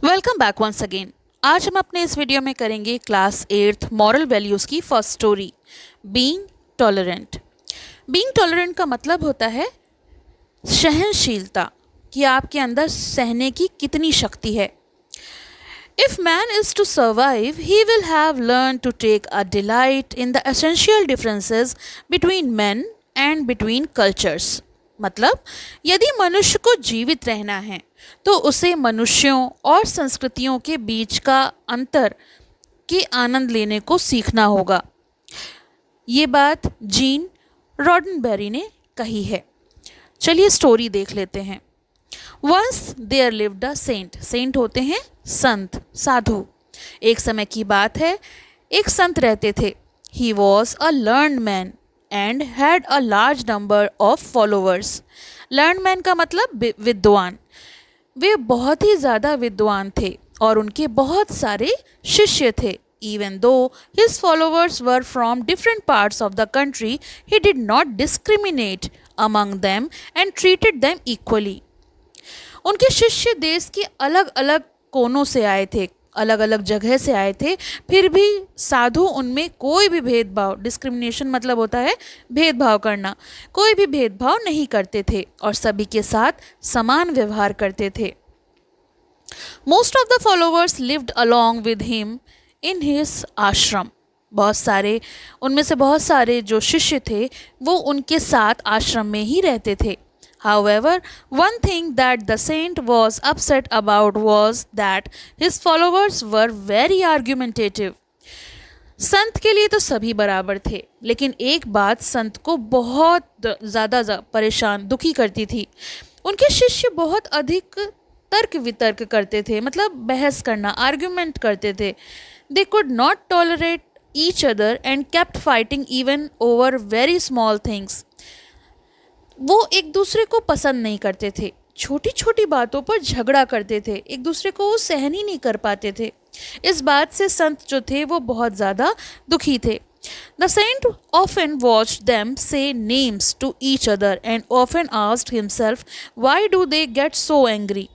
Welcome back once again. आज हम अपने इस वीडियो में करेंगे क्लास 8th मॉरल वैल्यूज़ की first story, being tolerant. Being tolerant का मतलब होता है सहनशीलता, कि आपके अंदर सहने की कितनी शक्ति है। If man is to survive, he will have learned to take a delight in the essential differences between men and between cultures। मतलब यदि मनुष्य को जीवित रहना है तो उसे मनुष्यों और संस्कृतियों के बीच का अंतर के आनंद लेने को सीखना होगा। ये बात जीन रॉडनबेरी ने कही है। चलिए स्टोरी देख लेते हैं। Once there lived a saint. Saint होते हैं संत, साधु। एक समय की बात है, एक संत रहते थे। He was a learned man and had a large number of followers. Learned man का मतलब विद्वान। वे बहुत ही ज़्यादा विद्वान थे और उनके बहुत सारे शिष्य थे। Even though his followers were from different parts of the country, he did not discriminate among them and treated them equally। उनके शिष्य देश के अलग अलग कोनों से आए थे, अलग अलग जगह से आए थे, फिर भी साधु उनमें कोई भी भेदभाव, डिस्क्रिमिनेशन मतलब होता है भेदभाव करना, कोई भी भेदभाव नहीं करते थे और सभी के साथ समान व्यवहार करते थे। Most of the followers lived along with him in his आश्रम। बहुत सारे जो शिष्य थे वो उनके साथ आश्रम में ही रहते थे। However, one thing that the saint was upset about was that his followers were very argumentative। संत के लिए तो सभी बराबर थे, लेकिन एक बात संत को बहुत ज़्यादा परेशान, दुखी करती थी। उनके शिष्य बहुत अधिक तर्क वितर्क करते थे, मतलब बहस करना, आर्ग्यूमेंट करते थे। They could not tolerate each other and kept fighting even over very small things। वो एक दूसरे को पसंद नहीं करते थे, छोटी छोटी बातों पर झगड़ा करते थे, एक दूसरे को वो सहन ही नहीं कर पाते थे। इस बात से संत जो थे वो बहुत ज़्यादा दुखी थे। The saint often watched them say names to each other and often asked himself, why do they get so angry?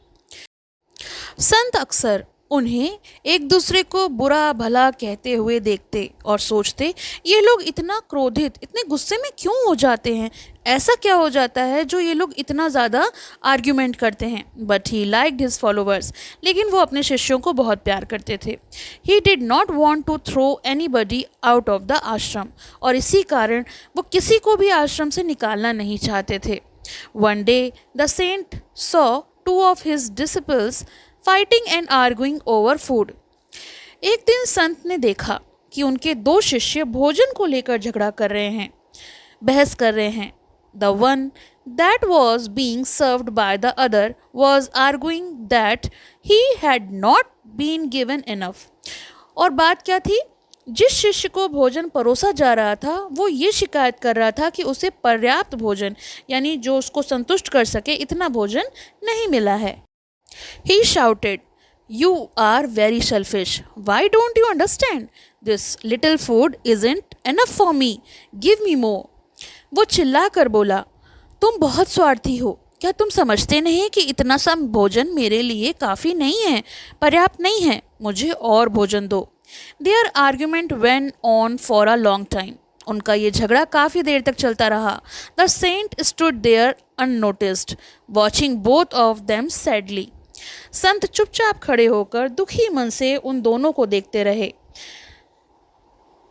संत अक्सर उन्हें एक दूसरे को बुरा भला कहते हुए देखते और सोचते, ये लोग इतना क्रोधित, इतने गुस्से में क्यों हो जाते हैं, ऐसा क्या हो जाता है जो ये लोग इतना ज़्यादा आर्ग्यूमेंट करते हैं। But he liked his followers. लेकिन वो अपने शिष्यों को बहुत प्यार करते थे। He did not want to throw anybody out of the ashram. और इसी कारण वो किसी को भी आश्रम से निकालना नहीं चाहते थे। One day the saint saw two of his disciples fighting and arguing over food. एक दिन संत ने देखा कि उनके दो शिष्य भोजन को लेकर झगड़ा कर रहे हैं, बहस कर रहे हैं। The one that was being served by the other was arguing that he had not been given enough। और बात क्या थी? जिस शिष्य को भोजन परोसा जा रहा था वो ये शिकायत कर रहा था कि उसे पर्याप्त भोजन, यानी जो उसको संतुष्ट कर सके, इतना भोजन नहीं मिला है। He shouted, "You are very selfish. Why don't you understand? This little food isn't enough for me. Give me more." वो चिल्ला कर बोला, तुम बहुत स्वार्थी हो। क्या तुम समझते नहीं कि इतना सा भोजन मेरे लिए काफ़ी नहीं है, पर्याप्त नहीं है, मुझे और भोजन दो। Their argument went on for a long time। उनका ये झगड़ा काफ़ी देर तक चलता रहा। The saint stood there unnoticed, watching both of them sadly। संत चुपचाप खड़े होकर दुखी मन से उन दोनों को देखते रहे।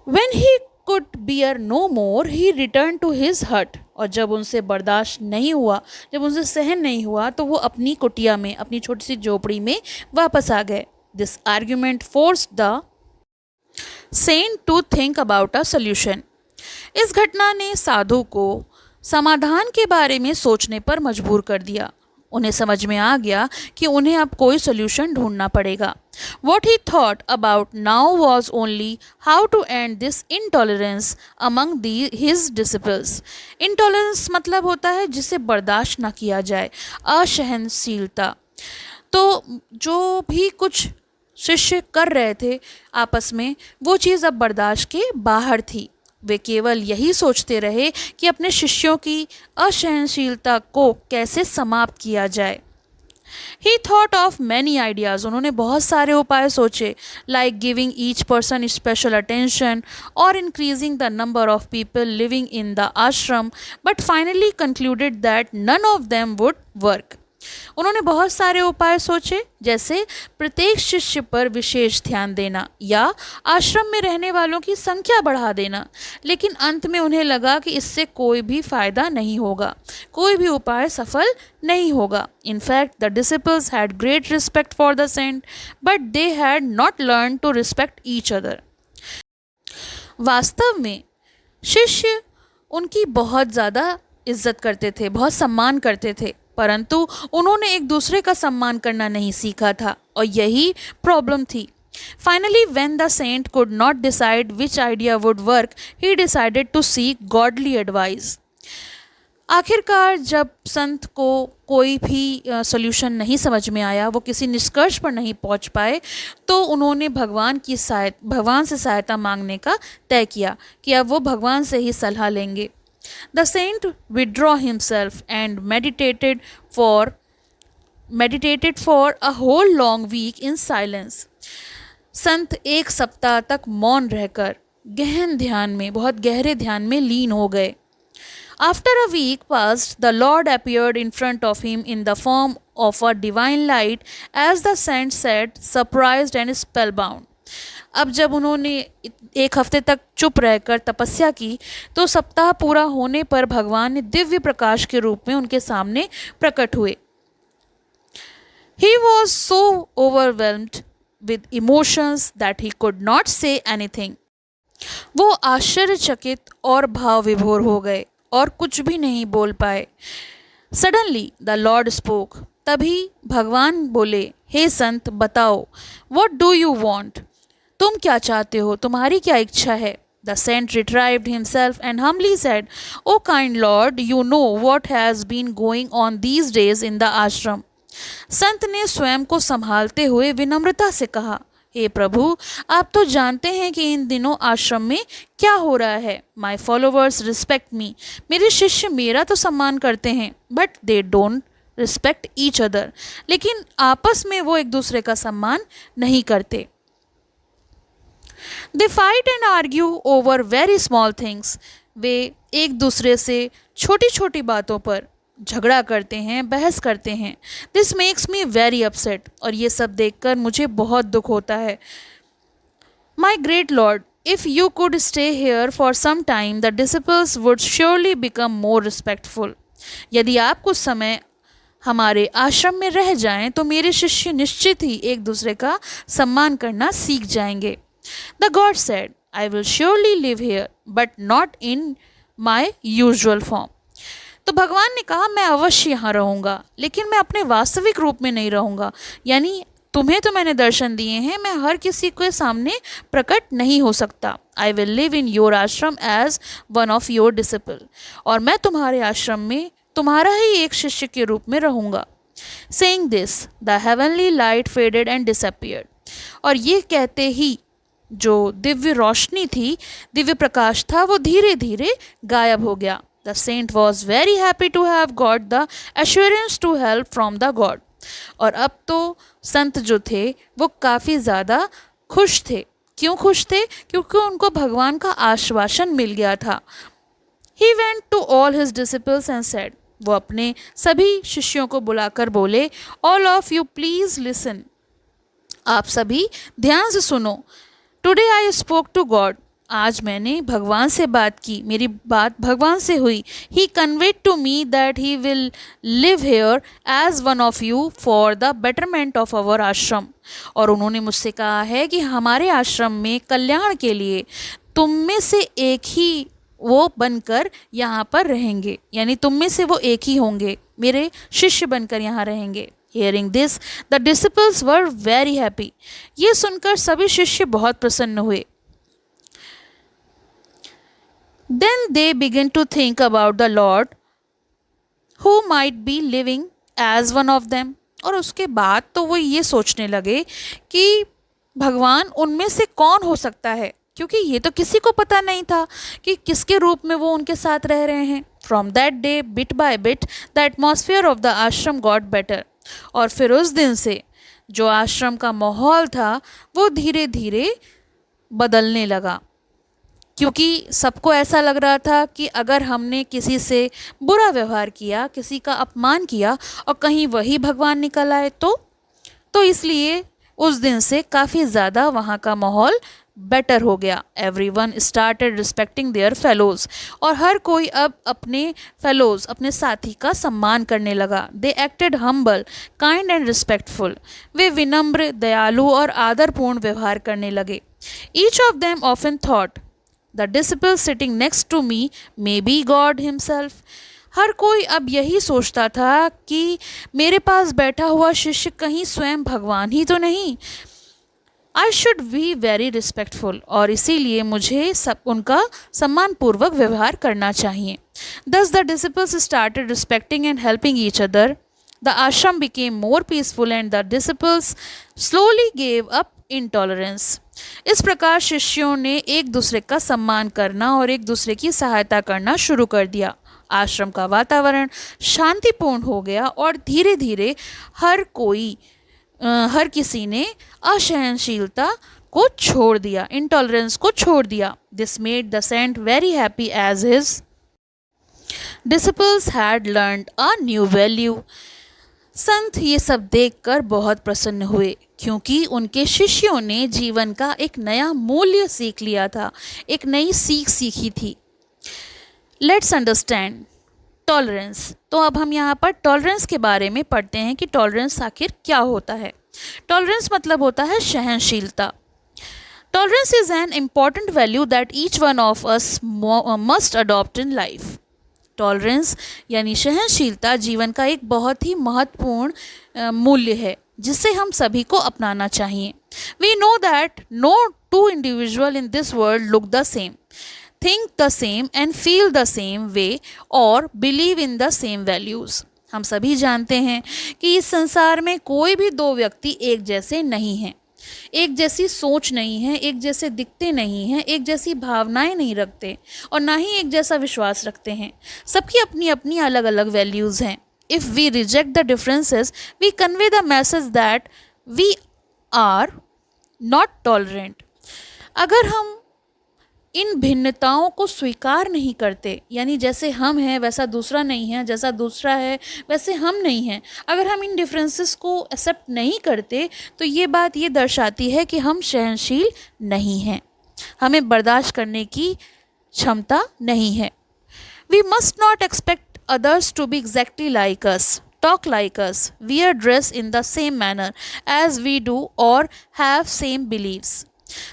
When he could bear no more, he returned to his hut। और जब उनसे बर्दाश्त नहीं हुआ, जब उनसे सहन नहीं हुआ, तो वो अपनी कुटिया में, अपनी छोटी सी झोपड़ी में वापस आ गए। This argument forced the saint to think about a solution। इस घटना ने साधु को समाधान के बारे में सोचने पर मजबूर कर दिया। उन्हें समझ में आ गया कि उन्हें अब कोई सोल्यूशन ढूंढना पड़ेगा। What he thought about now was only how to end this intolerance among his disciples। Intolerance मतलब होता है जिसे बर्दाश्त ना किया जाए, असहनशीलता। तो जो भी कुछ शिष्य कर रहे थे आपस में, वो चीज़ अब बर्दाश्त के बाहर थी। वे केवल यही सोचते रहे कि अपने शिष्यों की असहनशीलता को कैसे समाप्त किया जाए। He thought of many ideas. उन्होंने बहुत सारे उपाय सोचे, like giving each person special attention or increasing the number of people living in the ashram, but finally concluded that none of them would work. उन्होंने बहुत सारे उपाय सोचे, जैसे प्रत्येक शिष्य पर विशेष ध्यान देना या आश्रम में रहने वालों की संख्या बढ़ा देना, लेकिन अंत में उन्हें लगा कि इससे कोई भी फायदा नहीं होगा, कोई भी उपाय सफल नहीं होगा. In fact, the disciples had great respect for the saint, but they had not learned to respect each other. वास्तव में शिष्य उनकी बहुत ज़्यादा इज्जत करते थे, बहुत सम्मान करते थे, परंतु उन्होंने एक दूसरे का सम्मान करना नहीं सीखा था, और यही प्रॉब्लम थी. Finally, when the saint could not decide which idea would work, he decided to seek godly advice. आखिरकार जब संत को कोई भी सॉल्यूशन नहीं समझ में आया, वो किसी निष्कर्ष पर नहीं पहुंच पाए, तो उन्होंने भगवान से सहायता मांगने का तय किया कि अब वो भगवान से ही सलाह लेंगे. The saint withdrew himself and meditated for a whole long week in silence. संत एक सप्ताह तक मौन रहकर गहन ध्यान में, बहुत गहरे ध्यान में लीन हो गए. After a week passed, the Lord appeared in front of him in the form of a divine light, as the saint sat surprised and spellbound. अब जब उन्होंने एक हफ्ते तक चुप रहकर तपस्या की, तो सप्ताह पूरा होने पर भगवान ने दिव्य प्रकाश के रूप में उनके सामने प्रकट हुए. He was so overwhelmed with emotions that he could not say anything. वो आश्चर्यचकित और भाव विभोर हो गए और कुछ भी नहीं बोल पाए. Suddenly the Lord spoke. तभी भगवान बोले, हे संत, बताओ, what do you want? तुम क्या चाहते हो, तुम्हारी क्या इच्छा है? The saint retrieved himself and humbly said, O kind Lord, you know what has been going on these days in the ashram. संत ने स्वयं को संभालते हुए विनम्रता से कहा, हे प्रभु, आप तो जानते हैं कि इन दिनों आश्रम में क्या हो रहा है. माई फॉलोअर्स रिस्पेक्ट मी. मेरे शिष्य मेरा तो सम्मान करते हैं, but they don't respect each other. लेकिन आपस में वो एक दूसरे का सम्मान नहीं करते. They fight and argue over very small things. वे एक दूसरे से छोटी छोटी बातों पर झगड़ा करते हैं, बहस करते हैं. This makes me very upset. और ये सब देखकर मुझे बहुत दुख होता है. My great Lord, if you could stay here for some time, the disciples would surely become more respectful. यदि आप कुछ समय हमारे आश्रम में रह जाएं, तो मेरे शिष्य निश्चित ही एक दूसरे का सम्मान करना सीख जाएंगे. The God said, I will surely live here, but not in my usual form. तो भगवान ने कहा, मैं अवश्य यहाँ रहूँगा, लेकिन मैं अपने वास्तविक रूप में नहीं रहूँगा. यानी तुम्हें तो मैंने दर्शन दिए हैं, मैं हर किसी के सामने प्रकट नहीं हो सकता. I will live in your ashram as one of your disciples. और मैं तुम्हारे आश्रम में तुम्हारा ही एक शिष्य के रूप में रहूँगा. Saying this, the heavenly light faded and disappeared. और ये कहते ही जो दिव्य रोशनी थी, दिव्य प्रकाश था, वो धीरे धीरे गायब हो गया. The saint was very happy to have got the assurance to help from the God. और अब तो संत जो थे वो काफ़ी ज़्यादा खुश थे. क्यों खुश थे? क्योंकि उनको भगवान का आश्वासन मिल गया था. He went to all his disciples and said, वो अपने सभी शिष्यों को बुलाकर बोले, All of you please listen. आप सभी ध्यान से सुनो. Today I spoke to God. आज मैंने भगवान से बात की, मेरी बात भगवान से हुई. He conveyed to me that he will live here as one of you for the betterment of our ashram. और उन्होंने मुझसे कहा है कि हमारे आश्रम में कल्याण के लिए तुम में से एक ही वो बनकर यहाँ पर रहेंगे. यानी तुम में से वो एक ही होंगे, मेरे शिष्य बनकर यहाँ रहेंगे. Hearing this, the disciples were very happy. ये सुनकर सभी शिष्य बहुत प्रसन्न हुए. Then they began to think about the Lord who might be living as one of them. और उसके बाद तो वो ये सोचने लगे कि भगवान उनमें से कौन हो सकता है, क्योंकि ये तो किसी को पता नहीं था कि किसके रूप में वो उनके साथ रह रहे हैं. From that day, bit by bit, the atmosphere of the ashram got better. और फिर उस दिन से जो आश्रम का माहौल था वो धीरे धीरे बदलने लगा, क्योंकि सबको ऐसा लग रहा था कि अगर हमने किसी से बुरा व्यवहार किया, किसी का अपमान किया और कहीं वही भगवान निकल आए तो इसलिए उस दिन से काफ़ी ज़्यादा वहाँ का माहौल बेटर हो गया। Everyone started respecting their fellows, और हर कोई अब अपने फेलोज़, अपने साथी का सम्मान करने लगा। They acted humble, kind and respectful, वे विनम्र, दयालु और आदरपूर्ण व्यवहार करने लगे। Each of them often thought the disciple sitting next to me may be God himself. हर कोई अब यही सोचता था कि मेरे पास बैठा हुआ शिष्य कहीं स्वयं भगवान ही तो नहीं। I should be very respectful, और इसीलिए मुझे उनका सम्मानपूर्वक व्यवहार करना चाहिए। Thus the disciples started respecting and helping each other. The ashram became more peaceful and the disciples slowly gave up intolerance. इस प्रकार शिष्यों ने एक दूसरे का सम्मान करना और एक दूसरे की सहायता करना शुरू कर दिया। आश्रम का वातावरण शांतिपूर्ण हो गया और धीरे धीरे हर किसी ने असहनशीलता को छोड़ दिया, इंटॉलरेंस को छोड़ दिया। This made the saint very happy as his disciples had learned a new value. संत ये सब देखकर बहुत प्रसन्न हुए, क्योंकि उनके शिष्यों ने जीवन का एक नया मूल्य सीख लिया था, एक नई सीख सीखी थी। Let's understand tolerance. तो अब हम यहाँ पर टॉलरेंस के बारे में पढ़ते हैं कि टॉलरेंस आखिर क्या होता है। टॉलरेंस मतलब होता है सहनशीलता। Tolerance is an important value that each one of us must adopt in life. Tolerance यानी सहनशीलता जीवन का एक बहुत ही महत्वपूर्ण मूल्य है, जिसे हम सभी को अपनाना चाहिए। We know that no two individual in this world look the same, think the same and feel the same way or believe in the same values। हम सभी जानते हैं कि इस संसार में कोई भी दो व्यक्ति एक जैसे नहीं हैं, एक जैसी सोच नहीं है, एक जैसे दिखते नहीं हैं, एक जैसी भावनाएं नहीं रखते और ना ही एक जैसा विश्वास रखते हैं। सबकी अपनी अपनी अलग अलग वैल्यूज़ हैं। If we reject the differences we convey the message that we are not tolerant. अगर हम इन भिन्नताओं को स्वीकार नहीं करते, यानी जैसे हम हैं वैसा दूसरा नहीं है, जैसा दूसरा है वैसे हम नहीं हैं, अगर हम इन डिफरेंसेस को एक्सेप्ट नहीं करते तो ये बात ये दर्शाती है कि हम सहनशील नहीं हैं, हमें बर्दाश्त करने की क्षमता नहीं है। We must not expect others to be exactly like us, talk like us, wear dress in the same manner as we do or have same beliefs।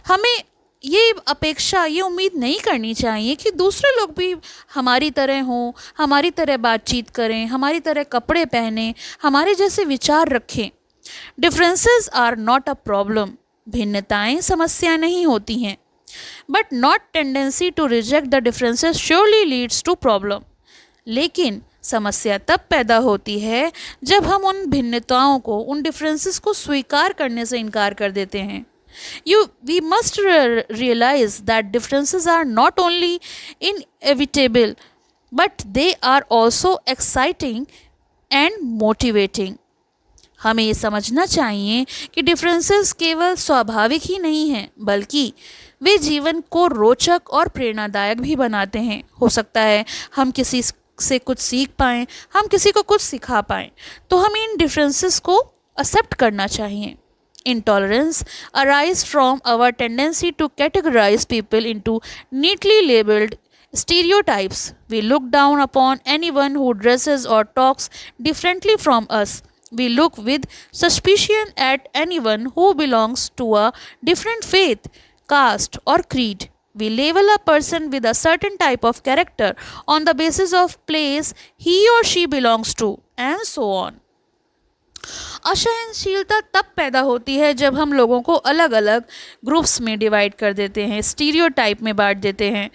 हमें ये अपेक्षा, ये उम्मीद नहीं करनी चाहिए कि दूसरे लोग भी हमारी तरह हों, हमारी तरह बातचीत करें, हमारी तरह कपड़े पहने, हमारे जैसे विचार रखें। Differences are not a problem, भिन्नताएं समस्या नहीं होती हैं। But not tendency to reject the differences surely leads to problem. लेकिन समस्या तब पैदा होती है जब हम उन भिन्नताओं को, उन डिफरेंसेस को स्वीकार करने से इनकार कर देते हैं। We must realize that differences are not only inevitable, but they are also exciting and motivating। हमें ये समझना चाहिए कि डिफरेंसेस केवल स्वाभाविक ही नहीं हैं, बल्कि वे जीवन को रोचक और प्रेरणादायक भी बनाते हैं। हो सकता है हम किसी से कुछ सीख पाएँ, हम किसी को कुछ सिखा पाएँ, तो हमें इन डिफरेंसेस को एक्सेप्ट करना चाहिए। Intolerance arises from our tendency to categorize people into neatly labeled stereotypes. We look down upon anyone who dresses or talks differently from us. We look with suspicion at anyone who belongs to a different faith, caste, or creed. We label a person with a certain type of character on the basis of place he or she belongs to, and so on। असहनशीलता तब पैदा होती है जब हम लोगों को अलग अलग ग्रुप्स में डिवाइड कर देते हैं, स्टीरियोटाइप में बांट देते हैं।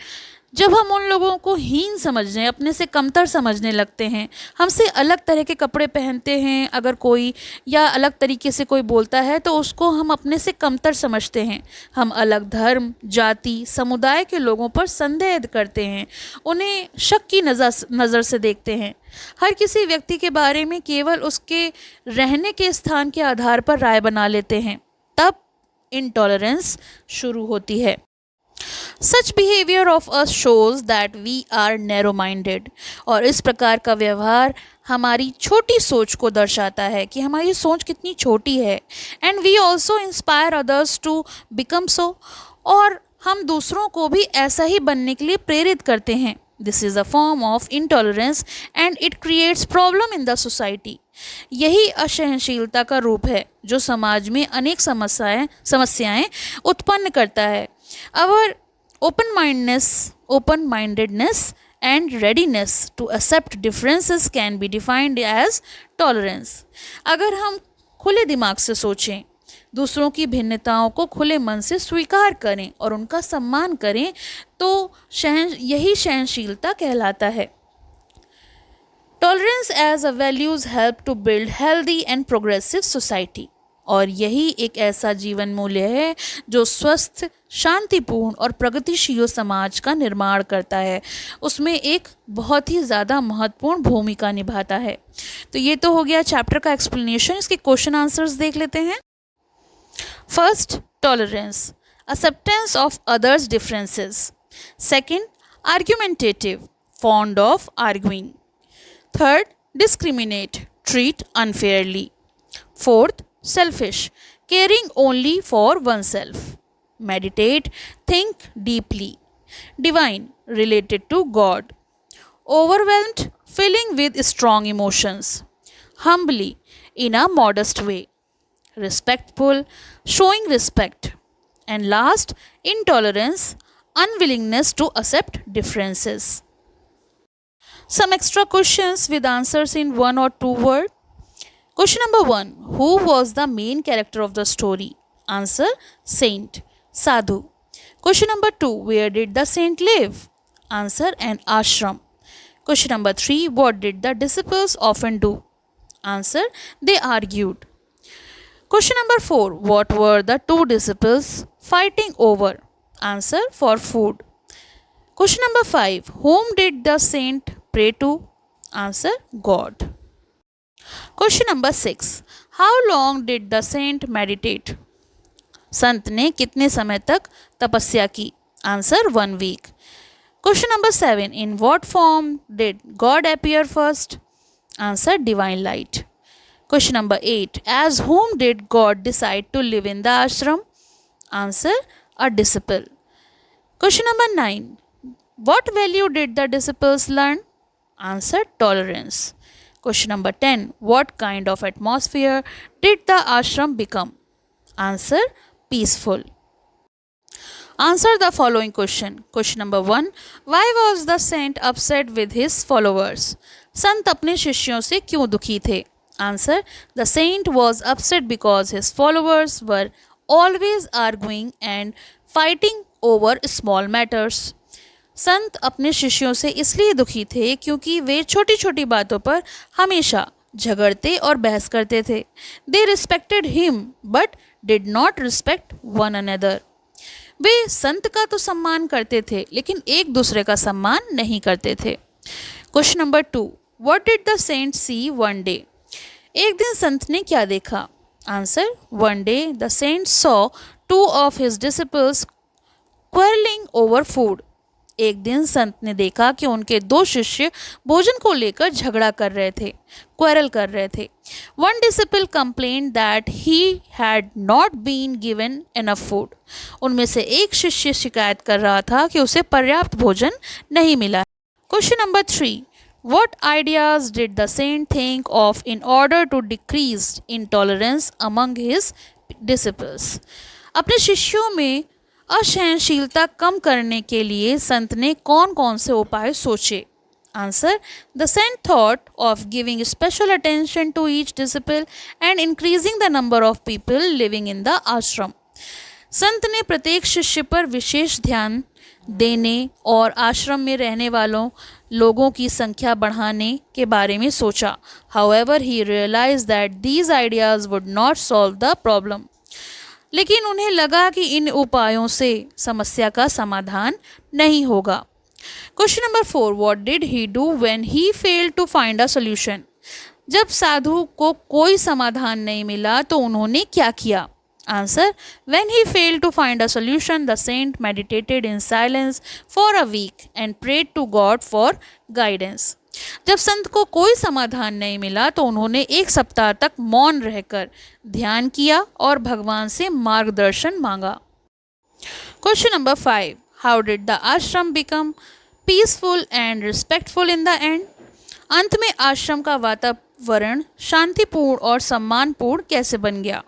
जब हम उन लोगों को हीन समझने, अपने से कमतर समझने लगते हैं, हमसे अलग तरह के कपड़े पहनते हैं अगर कोई, या अलग तरीके से कोई बोलता है तो उसको हम अपने से कमतर समझते हैं। हम अलग धर्म, जाति, समुदाय के लोगों पर संदेह करते हैं, उन्हें शक की नज़र से देखते हैं। हर किसी व्यक्ति के बारे में केवल उसके रहने के स्थान के आधार पर राय बना लेते हैं। तब इंटॉलरेंस शुरू होती है। Such behavior of us shows that we are narrow minded। और इस प्रकार का व्यवहार हमारी छोटी सोच को दर्शाता है कि हमारी सोच कितनी छोटी है। And we also inspire others to become so। और हम दूसरों को भी ऐसा ही बनने के लिए प्रेरित करते हैं। This is a form of intolerance and it creates problem in the society। यही असहनशीलता का रूप है जो समाज में अनेक समस्याएं उत्पन्न करता है। Our open-mindedness and readiness to accept differences can be defined as tolerance। अगर हम खुले दिमाग से सोचें, दूसरों की भिन्नताओं को खुले मन से स्वीकार करें और उनका सम्मान करें तो यही सहनशीलता कहलाता है। Tolerance as a values help to build healthy and progressive society। और यही एक ऐसा जीवन मूल्य है जो स्वस्थ, शांतिपूर्ण और प्रगतिशील समाज का निर्माण करता है, उसमें एक बहुत ही ज़्यादा महत्वपूर्ण भूमिका निभाता है। तो ये तो हो गया चैप्टर का एक्सप्लेनेशन। इसके क्वेश्चन आंसर्स देख लेते हैं। First, tolerance, acceptance of others' differences। Second, argumentative, fond of arguing। Third, discriminate, treat unfairly। Fourth, selfish, caring only for oneself। Meditate, think deeply। Divine, related to God। Overwhelmed, filling with strong emotions। Humbly, in a modest way। Respectful, showing respect। And last, intolerance, unwillingness to accept differences। Some extra questions with answers in 1 or 2 words. Question number 1. Who was the main character of the story? Answer, saint, sadhu। Question number 2. Where did the saint live? Answer, an ashram। Question number 3. What did the disciples often do? Answer, they argued। Question number 4. What were the two disciples fighting over? Answer, for food। Question number 5. Whom did the saint pray to? Answer, God। Question number 6. How long did the saint meditate? संत ने कितने समय तक तपस्या की? Answer, 1 week। Question number 7. In what form did God appear first? Answer, divine light। Question number 8. As whom did God decide to live in the ashram? Answer, a disciple। Question number 9. What value did the disciples learn? Answer, tolerance। Question number 10. What kind of atmosphere did the ashram become? Answer, peaceful। Answer the following question। Question number 1. Why was the saint upset with his followers? संत अपने शिष्यों से क्यों दुखी थे? Answer, the saint was upset because his followers were always arguing and fighting over small matters। संत अपने शिष्यों से इसलिए दुखी थे क्योंकि वे छोटी छोटी बातों पर हमेशा झगड़ते और बहस करते थे। They respected him but did not respect one another। वे संत का तो सम्मान करते थे लेकिन एक दूसरे का सम्मान नहीं करते थे। Question number 2. What did the saint see one day? एक दिन संत ने क्या देखा? Answer, one day the saint saw 2 of his disciples quarreling over food। एक दिन संत ने देखा कि उनके 2 शिष्य भोजन को लेकर झगड़ा कर रहे थे, क्वेरल कर रहे थे। One disciple complained that he had not been given enough food। उनमें से एक शिष्य शिकायत कर रहा था कि उसे पर्याप्त भोजन नहीं मिला। Question number 3. What ideas did the saint think of in order to decrease intolerance among his disciples? अपने शिष्यों में असहनशीलता कम करने के लिए संत ने कौन कौन से उपाय सोचे? Answer, the saint thought of giving special attention to each disciple and increasing the number of people living in the ashram। संत ने प्रत्येक शिष्य पर विशेष ध्यान देने और आश्रम में रहने वालों लोगों की संख्या बढ़ाने के बारे में सोचा. However, he realized that these ideas would not solve the problem. लेकिन उन्हें लगा कि इन उपायों से समस्या का समाधान नहीं होगा. Question number 4. What did he do when he failed to find a solution? जब साधु को कोई समाधान नहीं मिला तो उन्होंने क्या किया? Answer. When he failed to find a solution, the saint meditated in silence for a week and prayed to God for guidance. जब संत को कोई समाधान नहीं मिला तो उन्होंने एक सप्ताह तक मौन रहकर ध्यान किया और भगवान से मार्गदर्शन मांगा. Question number 5. How did the ashram become peaceful and respectful in the end? अंत में आश्रम का वातावरण शांतिपूर्ण और सम्मानपूर्ण कैसे बन गया?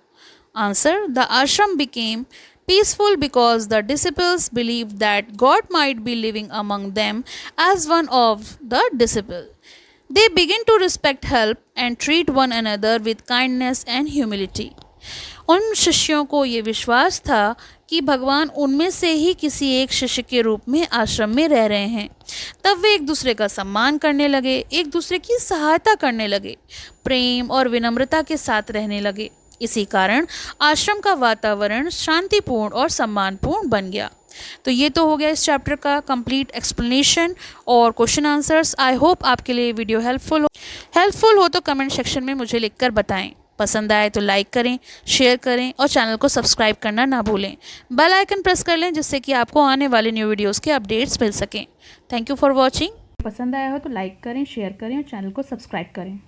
Answer. The ashram became peaceful because the disciples believed that God might be living among them as one of the disciples. They began to respect help and treat one another with kindness and humility. उन शिष्यों को ये विश्वास था कि भगवान उनमें से ही किसी एक शिष्य के रूप में आश्रम में रह रहे हैं. तब वे एक दूसरे का सम्मान करने लगे, एक दूसरे की सहायता करने लगे, प्रेम और विनम्रता के साथ रहने लगे. इसी कारण आश्रम का वातावरण शांतिपूर्ण और सम्मानपूर्ण बन गया. तो ये तो हो गया इस चैप्टर का कंप्लीट एक्सप्लेनेशन और क्वेश्चन आंसर्स. आई होप आपके लिए वीडियो हेल्पफुल हो तो कमेंट सेक्शन में मुझे लिखकर बताएं. पसंद आए तो लाइक करें, शेयर करें और चैनल को सब्सक्राइब करना ना भूलें. बेल आइकन प्रेस कर लें जिससे कि आपको आने वाले न्यू वीडियोज़ के अपडेट्स मिल सकें. Thank you for watching. पसंद आया हो तो लाइक करें, शेयर करें और चैनल को सब्सक्राइब करें.